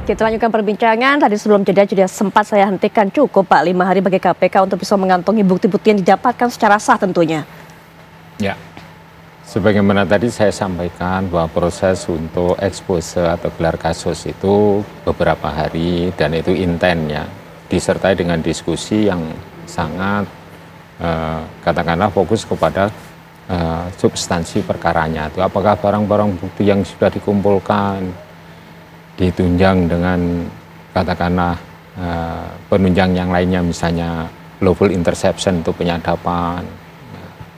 Kita lanjutkan perbincangan. Tadi sebelum jeda sempat saya hentikan, cukup Pak 5 hari bagi KPK untuk bisa mengantongi bukti-bukti yang didapatkan secara sah tentunya. Ya, sebagaimana tadi saya sampaikan bahwa proses untuk expose atau gelar kasus itu beberapa hari dan itu intennya disertai dengan diskusi yang sangat katakanlah fokus kepada substansi perkaranya itu apakah barang-barang bukti yang sudah dikumpulkan ditunjang dengan katakanlah penunjang yang lainnya, misalnya lawful interception itu penyadapan,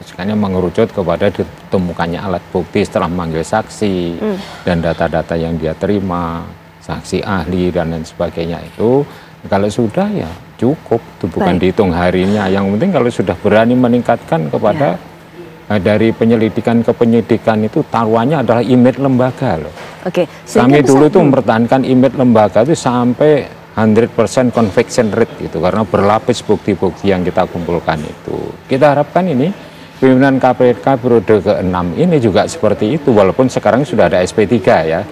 sekarang mengerucut kepada ditemukannya alat bukti setelah memanggil saksi dan data-data yang dia terima, saksi ahli dan lain sebagainya. Itu kalau sudah ya cukup, itu bukan dihitung harinya. Yang penting kalau sudah berani meningkatkan kepada dari penyelidikan ke penyidikan, itu taruhannya adalah image lembaga loh. Kami dulu itu mempertahankan image lembaga itu sampai 100% conviction rate gitu, karena berlapis bukti-bukti yang kita kumpulkan itu. Kita harapkan ini pimpinan KPK periode ke-6 ini juga seperti itu, walaupun sekarang sudah ada SP3 ya.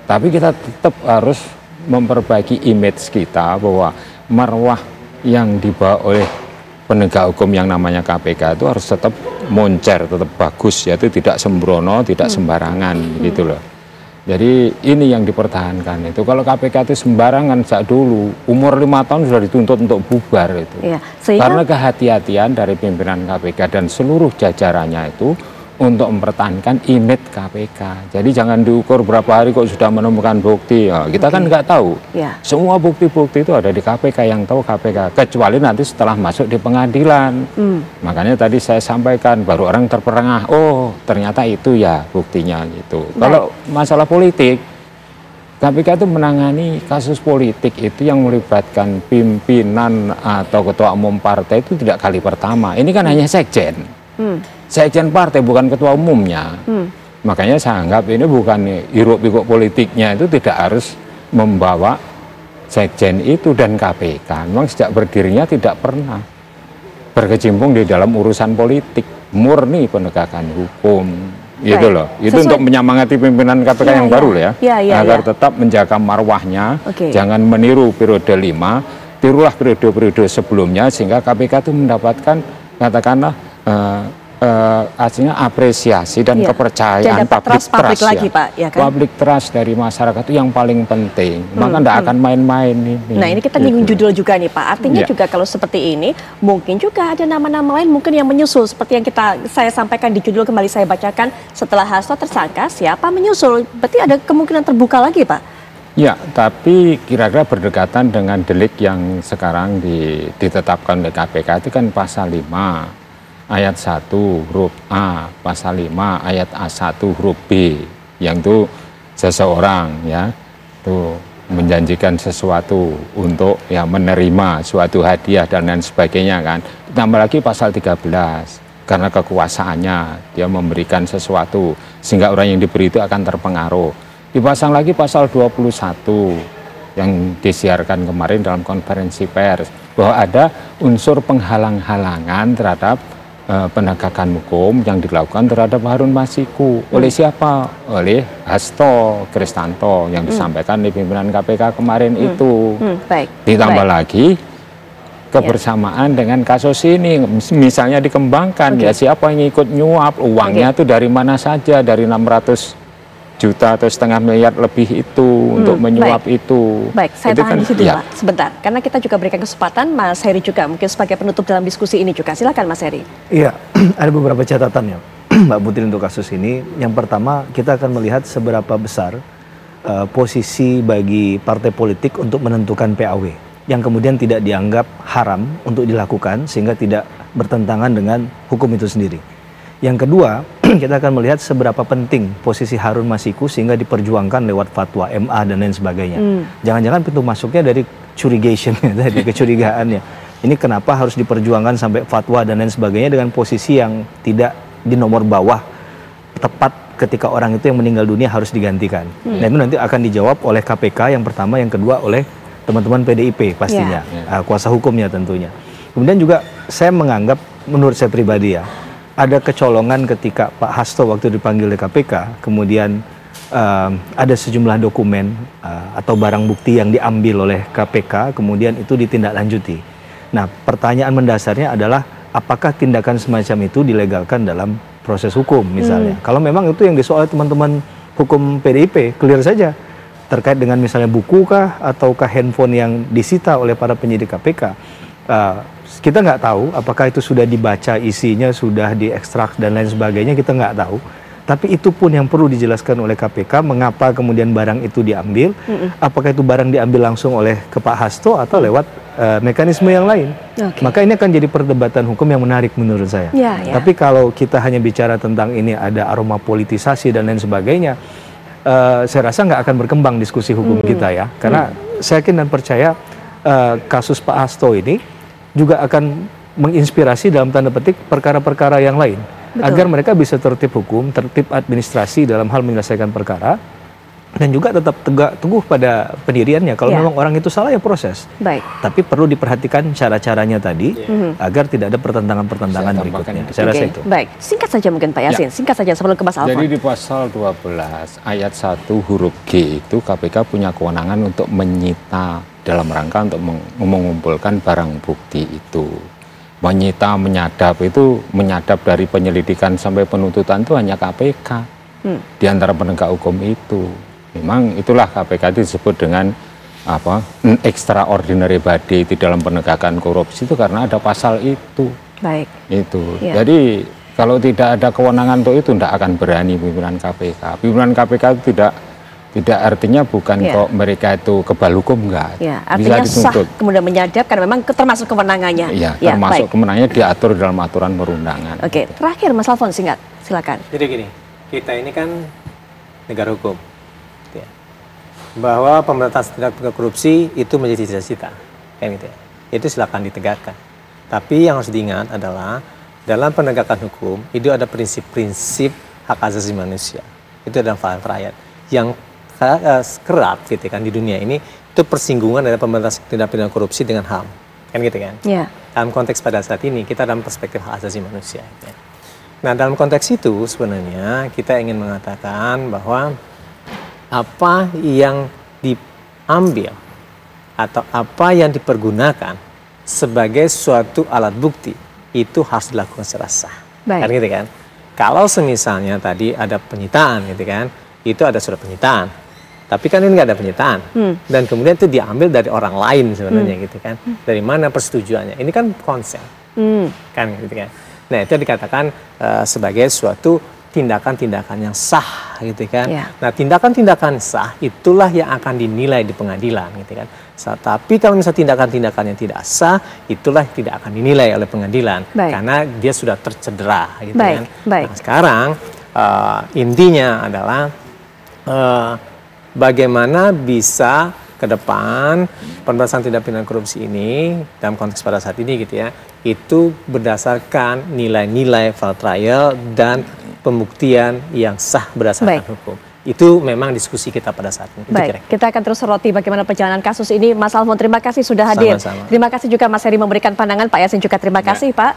Tapi kita tetap harus memperbaiki image kita bahwa marwah yang dibawa oleh penegak hukum yang namanya KPK itu harus tetap moncer, tetap bagus, yaitu tidak sembrono, tidak sembarangan gitu loh. Jadi ini yang dipertahankan itu. Kalau KPK itu sembarangan sejak dulu, umur 5 tahun sudah dituntut untuk bubar itu. Karena kehati-hatian dari pimpinan KPK dan seluruh jajarannya itu untuk mempertahankan image KPK. Jadi jangan diukur berapa hari kok sudah menemukan bukti. Ya, kita kan nggak tahu. Semua bukti-bukti itu ada di KPK, yang tahu KPK. Kecuali nanti setelah masuk di pengadilan. Makanya tadi saya sampaikan, baru orang terperangah, oh ternyata itu ya buktinya gitu. Kalau masalah politik, KPK itu menangani kasus politik itu yang melibatkan pimpinan atau ketua umum partai itu tidak kali pertama. Ini kan hanya sekjen. Sekjen partai, bukan ketua umumnya. Makanya saya anggap ini bukan hiruk-pikuk politiknya, itu tidak harus membawa sekjen itu dan KPK. Memang sejak berdirinya tidak pernah berkecimpung di dalam urusan politik, murni penegakan hukum. Gitu loh. Itu untuk menyemangati pimpinan KPK yang baru ya. Agar tetap menjaga marwahnya, jangan meniru periode 5, tirulah periode-periode sebelumnya, sehingga KPK itu mendapatkan katakanlah artinya apresiasi dan kepercayaan public trust lagi, Pak, ya kan? Public trust dari masyarakat itu yang paling penting. Maka tidak akan main-main ini. Nah, ini kita nyinggung judul juga nih, Pak. Artinya juga kalau seperti ini, mungkin juga ada nama-nama lain mungkin yang menyusul, seperti yang saya sampaikan di judul, kembali saya bacakan, setelah Hasto tersangka, siapa menyusul? Berarti ada kemungkinan terbuka lagi, Pak? Ya, tapi kira-kira berdekatan dengan delik yang sekarang ditetapkan oleh KPK itu kan pasal 5. Ayat 1 huruf A, pasal 5 ayat A1 huruf B, yang itu seseorang ya itu menjanjikan sesuatu untuk ya menerima suatu hadiah dan lain sebagainya kan. Tambah lagi pasal 13, karena kekuasaannya dia memberikan sesuatu sehingga orang yang diberi itu akan terpengaruh. Dipasang lagi pasal 21 yang disiarkan kemarin dalam konferensi pers, bahwa ada unsur penghalang-halangan terhadap penegakan hukum yang dilakukan terhadap Harun Masiku. Oleh siapa? Oleh Hasto Kristanto yang disampaikan di pimpinan KPK kemarin itu. Ditambah lagi kebersamaan dengan kasus ini, misalnya dikembangkan ya siapa yang ikut nyuap, uangnya itu dari mana saja, dari 600 juta atau setengah miliar lebih itu untuk menyuap itu. Saya tahan di situ Pak, sebentar. Karena kita juga berikan kesempatan Mas Heri juga mungkin sebagai penutup dalam diskusi ini juga. Silakan Mas Heri. Iya, ada beberapa catatan ya Mbak Putri untuk kasus ini. Yang pertama, kita akan melihat seberapa besar posisi bagi partai politik untuk menentukan PAW yang kemudian tidak dianggap haram untuk dilakukan sehingga tidak bertentangan dengan hukum itu sendiri. Yang kedua, kita akan melihat seberapa penting posisi Harun Masiku sehingga diperjuangkan lewat fatwa MA dan lain sebagainya. Jangan-jangan pintu masuknya dari curigation-nya, dari kecurigaannya. Ini kenapa harus diperjuangkan sampai fatwa dan lain sebagainya dengan posisi yang tidak di nomor bawah, tepat ketika orang itu yang meninggal dunia harus digantikan. Nah itu nanti akan dijawab oleh KPK yang pertama, yang kedua oleh teman-teman PDIP pastinya, kuasa hukumnya tentunya. Kemudian juga saya menganggap, menurut saya pribadi ya, ada kecolongan ketika Pak Hasto waktu dipanggil di KPK, kemudian ada sejumlah dokumen atau barang bukti yang diambil oleh KPK, kemudian itu ditindaklanjuti. Nah, pertanyaan mendasarnya adalah apakah tindakan semacam itu dilegalkan dalam proses hukum misalnya. Kalau memang itu yang disoal teman-teman hukum PDIP, clear saja. Terkait dengan misalnya buku kah, ataukah handphone yang disita oleh para penyidik KPK. Kita nggak tahu apakah itu sudah dibaca isinya, sudah diekstrak dan lain sebagainya, kita nggak tahu. Tapi itu pun yang perlu dijelaskan oleh KPK, mengapa kemudian barang itu diambil, apakah itu barang diambil langsung oleh ke Pak Hasto atau lewat mekanisme yang lain. Maka ini akan jadi perdebatan hukum yang menarik menurut saya. Tapi kalau kita hanya bicara tentang ini ada aroma politisasi dan lain sebagainya, saya rasa nggak akan berkembang diskusi hukum kita ya. Karena saya yakin dan percaya kasus Pak Hasto ini juga akan menginspirasi dalam tanda petik perkara-perkara yang lain. Betul. Agar mereka bisa tertib hukum, tertib administrasi dalam hal menyelesaikan perkara, dan juga tetap teguh pada pendiriannya. Kalau memang orang itu salah ya proses. Baik. Tapi perlu diperhatikan cara-caranya tadi agar tidak ada pertentangan-pertentangan berikutnya. Saya rasa itu. Baik, singkat saja mungkin Pak Yasin, singkat saja sebelum ke Mas Alfon. Jadi di pasal 12 ayat 1 huruf G itu KPK punya kewenangan untuk menyita dalam rangka untuk mengumpulkan barang bukti itu. Menyita, menyadap itu, menyadap dari penyelidikan sampai penuntutan itu hanya KPK di antara penegak hukum itu. Memang itulah KPK itu disebut dengan apa, extraordinary body di dalam penegakan korupsi itu karena ada pasal itu. Baik. Itu. Jadi kalau tidak ada kewenangan untuk itu tidak akan berani pimpinan KPK. Pimpinan KPK itu tidak artinya bukan kok mereka itu kebal hukum, enggak. Artinya bisa sah kemudian menyadap karena memang termasuk kewenangannya. Termasuk kewenangannya diatur dalam aturan perundangan. Terakhir Mas Alfon singkat, silakan. Jadi gini, kita ini kan negara hukum. Bahwa pemberantasan tindak pidana korupsi itu menjadi cita-cita. Kan gitu ya. Itu silakan ditegakkan. Tapi yang harus diingat adalah dalam penegakan hukum itu ada prinsip-prinsip hak asasi manusia. Itu adalah rakyat yang kerap gitu kan di dunia ini itu persinggungan dari pemberantasan tindak pidana korupsi dengan HAM, kan gitu kan? Dalam konteks pada saat ini kita dalam perspektif hak asasi manusia. Ya. Nah dalam konteks itu sebenarnya kita ingin mengatakan bahwa apa yang diambil atau apa yang dipergunakan sebagai suatu alat bukti itu harus dilakukan secara sah, kan gitu kan? Kalau semisalnya tadi ada penyitaan gitu kan, itu ada surat penyitaan. Tapi kan ini nggak ada penyitaan, dan kemudian itu diambil dari orang lain sebenarnya gitu kan. Dari mana persetujuannya? Ini kan konsen, kan gitu kan. Nah itu dikatakan sebagai suatu tindakan-tindakan yang sah gitu kan. Nah tindakan-tindakan sah itulah yang akan dinilai di pengadilan gitu kan. Tapi kalau misalnya tindakan-tindakan yang tidak sah, itulah tidak akan dinilai oleh pengadilan karena dia sudah tercedera gitu kan. Nah sekarang intinya adalah bagaimana bisa ke depan pemberantasan tindak pidana korupsi ini dalam konteks pada saat ini gitu ya, itu berdasarkan nilai-nilai fair trial dan pembuktian yang sah berdasarkan hukum. Itu memang diskusi kita pada saat ini. Kita akan terus soroti bagaimana perjalanan kasus ini. Mas Alfon, terima kasih sudah hadir. Terima kasih juga Mas Heri memberikan pandangan. Pak Yasin juga terima kasih Pak.